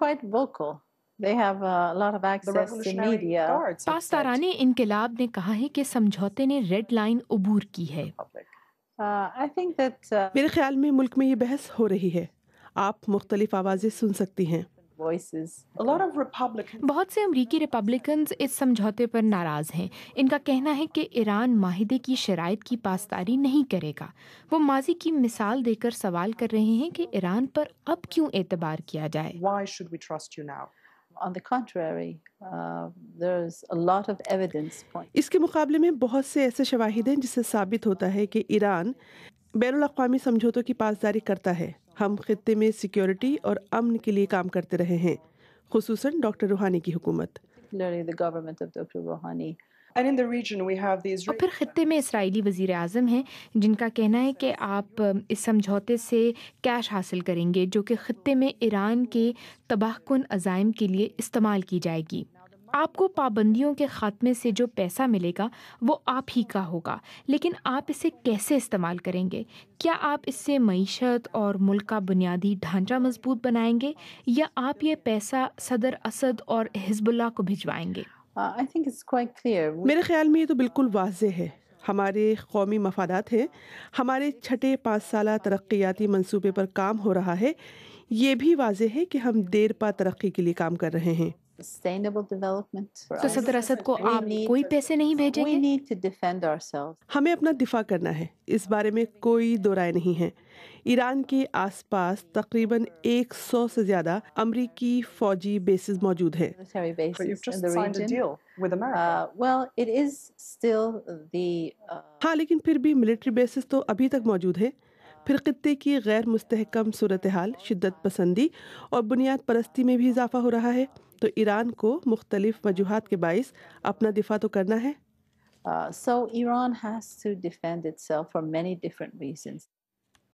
quite vocal. They have a lot of The access to Revolutionary media. Guards have said पासदारान इनकलाब ने कहा है कि समझौते ने रेड लाइन अबूर की है। public. I think that मेरे ख्याल में मुल्क में ये बहस हो रही है, आप मुख्तलिफ आवाज़ें सुन सकती हैं। voices. A lot of Republicans बहुत से अमरीकी रिपब्लिकन्स इस समझौते पर नाराज हैं। इनका कहना है कि ईरान माहिदे की शराइत की पासदारी नहीं करेगा। वो माजी की मिसाल देकर सवाल कर रहे हैं कि ईरान पर अब क्यों एतबार किया जाए। why should we trust you now? On the contrary, there's a lot of evidence pointing. इसके मुकाबले में बहुत से ऐसे शवाहिद हैं जिससे साबित होता है कि ईरान बैनुल अक़वामी समझौतों की पासदारी करता है। हम खित्ते में सिक्योरिटी और अमन के लिए काम करते रहे हैं, खुसूसन डॉक्टर रूहानी की हुकूमत। Particularly the government of Dr. Rouhani. And in the region we have the और Israeli फिर खित्ते में इसराइली वज़ीर आज़म हैं जिनका कहना है कि आप इस समझौते से कैश हासिल करेंगे जो कि खित्ते में ईरान के तबाहकुन अज़ाइम के लिए इस्तेमाल की जाएगी। आपको पाबंदियों के ख़ात्मे से जो पैसा मिलेगा वो आप ही का होगा, लेकिन आप इसे कैसे इस्तेमाल करेंगे? क्या आप इससे मईशत और मुल्क का बुनियादी ढांचा मजबूत बनाएंगे या आप ये पैसा सदर असद और हिजबुल्लाह को भिजवाएंगे? I think it's quite clear. मेरे ख्याल में ये तो बिल्कुल वाज़ेह है। हमारे कौमी मफादात हैं, हमारे छठे 5 साला तरक्याती मंसूबे पर काम हो रहा है। ये भी वाज़ेह है कि हम देर पा तरक्की के लिए काम कर रहे हैं। Sustainable development. For तो us. सदर असद को We आप need- कोई पैसे नहीं We भेजेंगे? need to defend ourselves. हमें अपना दिफा करना है, इस बारे में कोई दो राय नहीं है। ईरान के आसपास तकरीबन 100 से ज़्यादा अमरीकी फ़ौजी बेसेस मौजूद हैं। Military but you've bases in just the signed a region. deal with America. Well, it is still the हाँ, लेकिन फिर भी मिलिट्री बेसिस तो अभी तक मौजूद है। फिर खित्ते की गैर मुस्तहकम सूरत हाल, शिद्दत पसंदी और बुनियाद परस्ती में भी इजाफा हो रहा है, तो ईरान को मुख्तलिफ वजूहात के बाइस अपना दिफा तो करना है। so Iran has to defend itself for many different reasons.